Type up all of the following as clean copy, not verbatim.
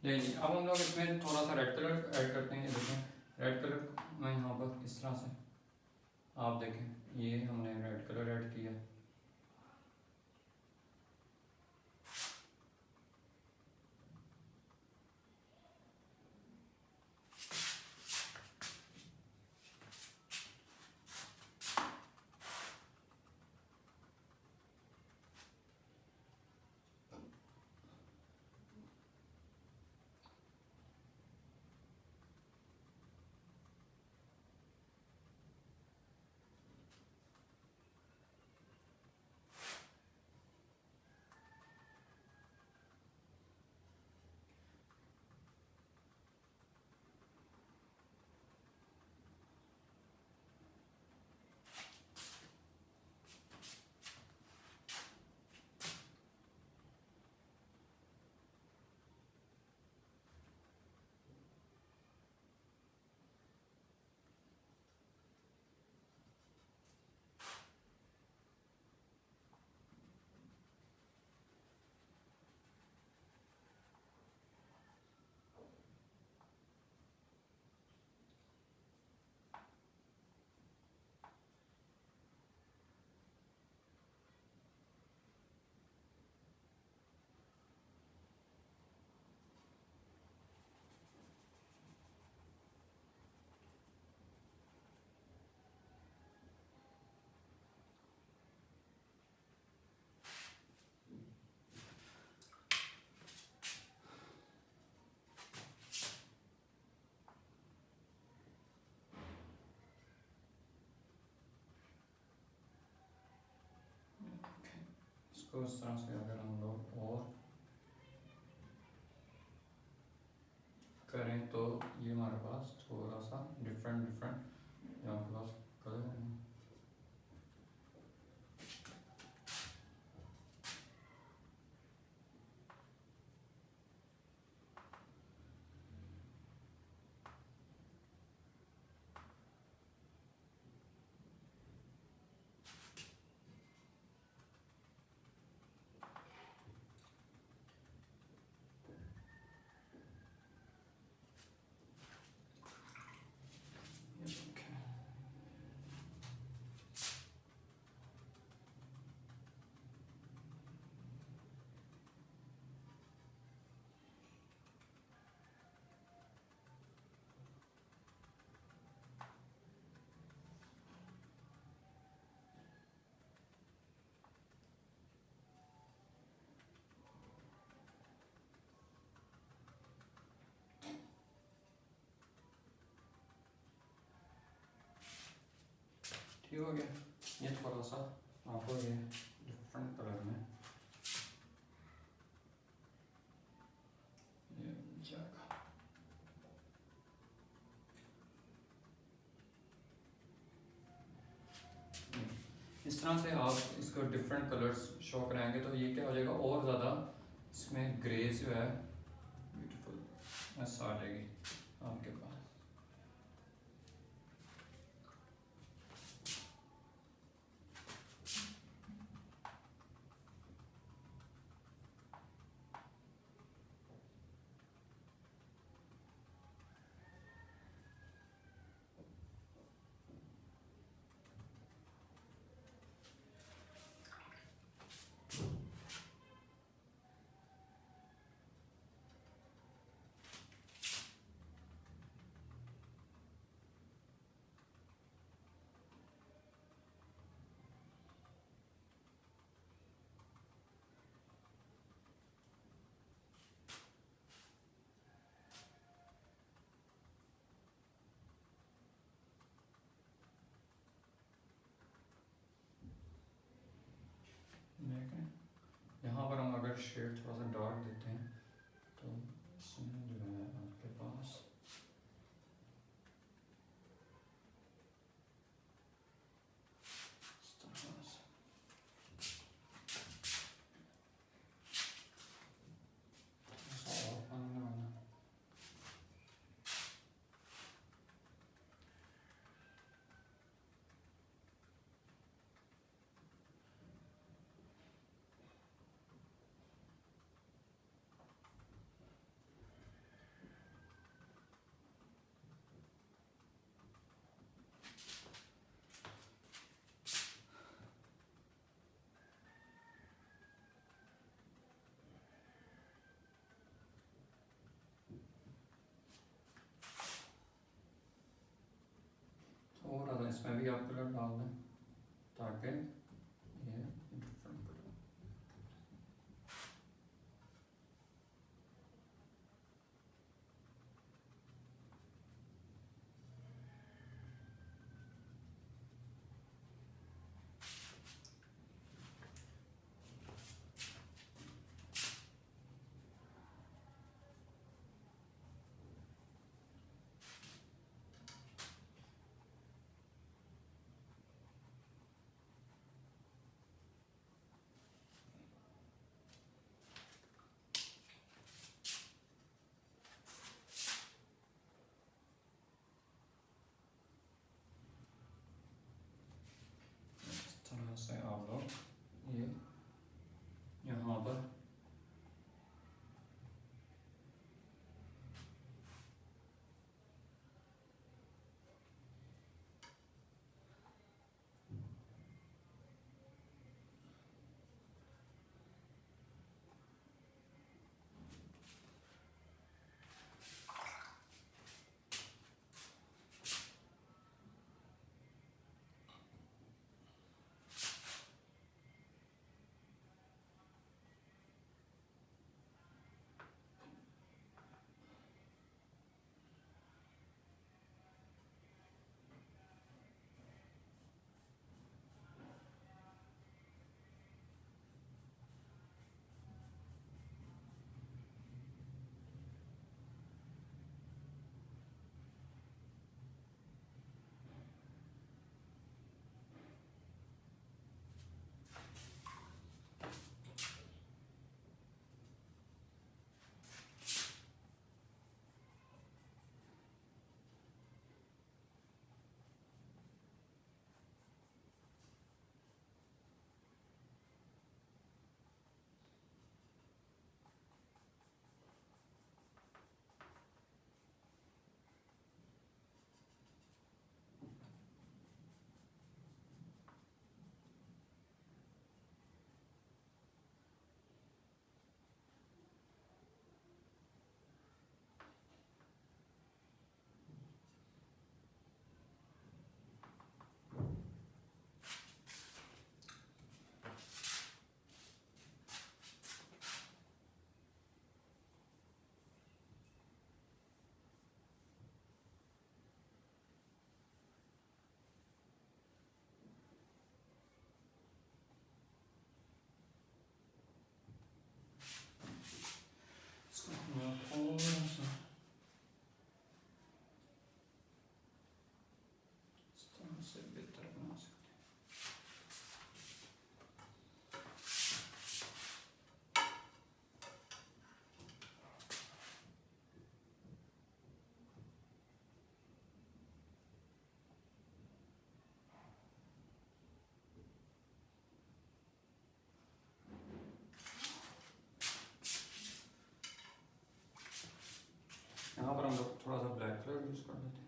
ले ली। अब हम लोग इसमें थोड़ा सा रेड कलर ऐड करते हैं। ये देखें रेड कलर मैं यहाँ पर इस तरह से, आप देखें ये हमने रेड कलर ऐड किया। इसको इस तरह से अगर हम लोग और करें तो ये हमारे पास थोड़ा सा डिफरेंट यहाँ हमारे पास कलर है। ठीक हो गया। ये थोड़ा सा आपको ये डिफरेंट कलर में ये जाएगा। इस तरह से आप इसको डिफरेंट कलर्स शो कराएंगे तो ये क्या हो जाएगा, और ज़्यादा इसमें ग्रेस जो है ब्यूटीफुल ऐसा आ जाएगी आपके पास। देखें यहाँ पर हम अगर शेड थोड़ा सा डार्क देते हैं तो इसमें जो है आपके पास इस तरह से ऐसा और बनने वाला। भी आप कलर डाल दें ताकि ये डिफरेंट कलर। तरह से आप लोग ये यहाँ पर थोड़ा सा इस तरह से बेहतर बना सकते हैं। यहाँ पर हम लोग थोड़ा सा ब्लैक कलर यूज कर लेते हैं।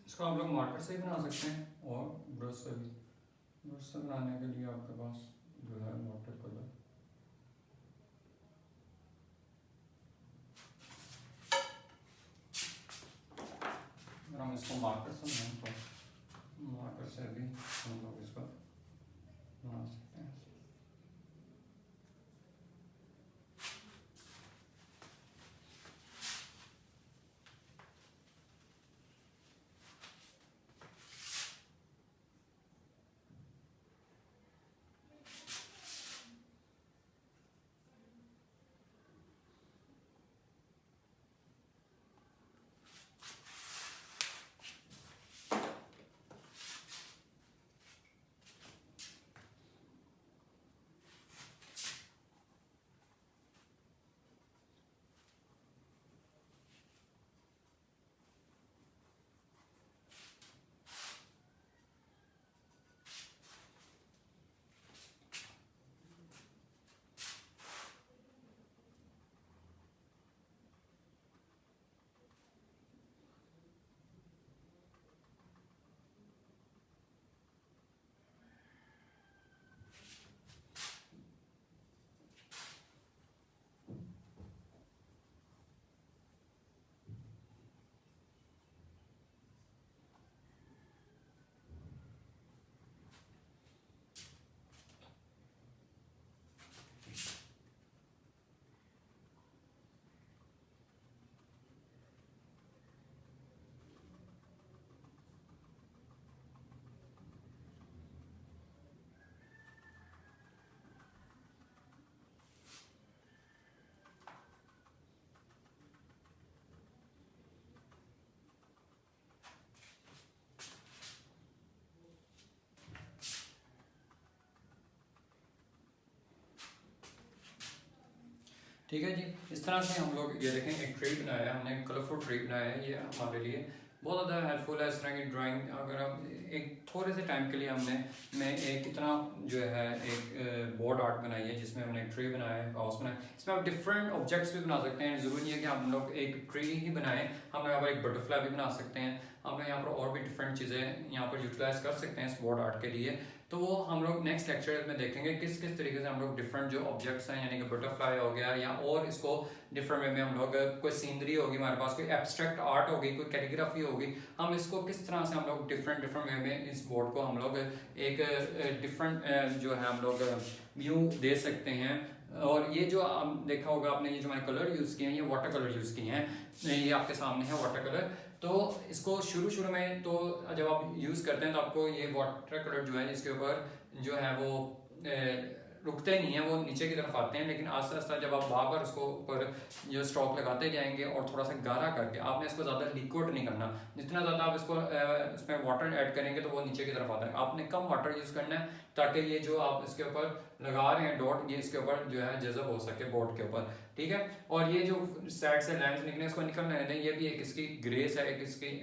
इसको आप लोग मार्कर से ही बना सकते हैं और ब्रश से भी। ब्रश से बनाने के लिए आपके पास जो है वाटर कलर ठीक है जी। इस तरह से हम लोग ये देखें एक ट्री बनाया है हमने, कलरफुल ट्री बनाया है, ये हमारे लिए बहुत ज़्यादा हेल्पफुल है। इस तरह की ड्राइंग अगर हम एक थोड़े से टाइम के लिए मैं एक इतना जो है एक बोर्ड आर्ट बनाई है जिसमें हमने एक ट्री बनाया है, हाउस बनाया है। इसमें आप डिफरेंट ऑब्जेक्ट्स भी बना सकते हैं, ज़रूरी नहीं है कि हम लोग एक ट्री ही बनाएं, हम यहाँ पर एक बटरफ्लाई भी बना सकते हैं, हम यहाँ पर और भी डिफरेंट चीज़ें यहाँ पर यूटिलाइज कर सकते हैं इस बोर्ड आर्ट के लिए। तो वो हम लोग नेक्स्ट लेक्चर में देखेंगे किस किस तरीके से हम लोग डिफरेंट जो ऑब्जेक्ट्स हैं, यानी कि बटरफ्लाई हो गया या और इसको डिफरेंट वे में हम लोग, कोई सीनरी होगी हमारे पास, कोई एब्स्ट्रैक्ट आर्ट होगी, कोई कैलीग्राफी होगी, हम इसको किस तरह से हम लोग डिफरेंट डिफरेंट वे में इस बोर्ड को हम लोग एक डिफरेंट जो है हम लोग व्यू दे सकते हैं। और ये जो देखा होगा आपने, ये जो मैंने कलर यूज़ किए हैं ये वाटर कलर यूज़ किए हैं, ये आपके सामने है वाटर कलर। तो इसको शुरू में तो जब आप यूज़ करते हैं तो आपको ये वाटर कलर जो है इसके ऊपर जो है वो रुकते नहीं है, वो नीचे की तरफ आते हैं, लेकिन आस्ते आस्ते जब आप बार बार उसको ऊपर जो स्ट्रोक लगाते जाएंगे और थोड़ा सा गाढ़ा करके, आपने इसको ज़्यादा लिक्विड नहीं करना, जितना ज़्यादा आप इसको इसमें वाटर ऐड करेंगे तो वो नीचे की तरफ आता है। आपने कम वाटर यूज़ करना है ताकि ये जो आप इसके ऊपर लगा रहे हैं डॉट, ये इसके ऊपर जो है जज़ब हो सके बोर्ड के ऊपर, ठीक है। और ये जो साइड से लाइंस निकले इसको निकलने दें, ये भी एक इसकी ग्रेस है, एक इसकी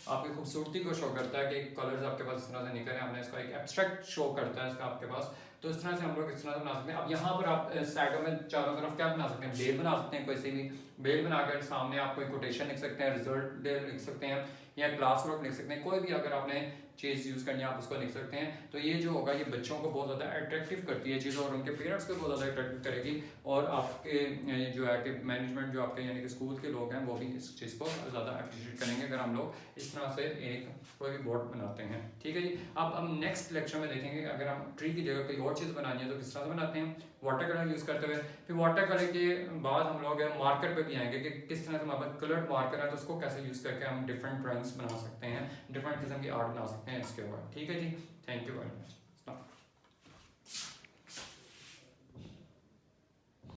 आपकी खूबसूरती को शो करता है कि कलर्स आपके पास इस तरह से निकल रहे हैं, हमने इसका एक एब्स्ट्रैक्ट शो करता है इसका आपके पास। तो इस तरह से हम लोग इस तरह से बना सकते हैं। अब यहाँ पर आप साइडों में चारों तरफ क्या बना सकते हैं, बेल बना सकते हैं, कोई सी भी बेल बनाकर सामने आप कोई कोटेशन लिख सकते हैं, रिजल्ट लिख सकते हैं या क्लास वर्क लिख सकते हैं, कोई भी अगर आपने चीज़ यूज़ करनी है आप उसको लिख सकते हैं। तो ये जो होगा ये बच्चों को बहुत ज़्यादा अट्रैक्टिव करती है चीज़ और उनके पेरेंट्स को बहुत ज़्यादा अट्रैक्टिव करेगी, और आपके जो है कि मैनेजमेंट जो आपके यानी कि स्कूल के लोग हैं वो भी इस चीज़ को ज़्यादा अप्रिशिएट करेंगे अगर हम लोग इस तरह से एक कोई भी बोर्ड बनाते हैं, ठीक है जी। अब हम नेक्स्ट लेक्चर में देखेंगे अगर हम ट्री की जगह कोई और चीज़ बनानी है तो किस तरह से बनाते हैं, वाटर कलर यूज़ करते हुए। फिर वाटर कलर के बाद हम लोग मार्कर पे भी आएंगे कि किस तरह से हमारे पास कलर्ड मार्कर है तो उसको कैसे यूज़ करके हम डिफरेंट ड्राइंग्स बना सकते हैं, डिफरेंट किस्म की आर्ट बना सकते हैं इसके ऊपर, ठीक है जी। Thank you very much.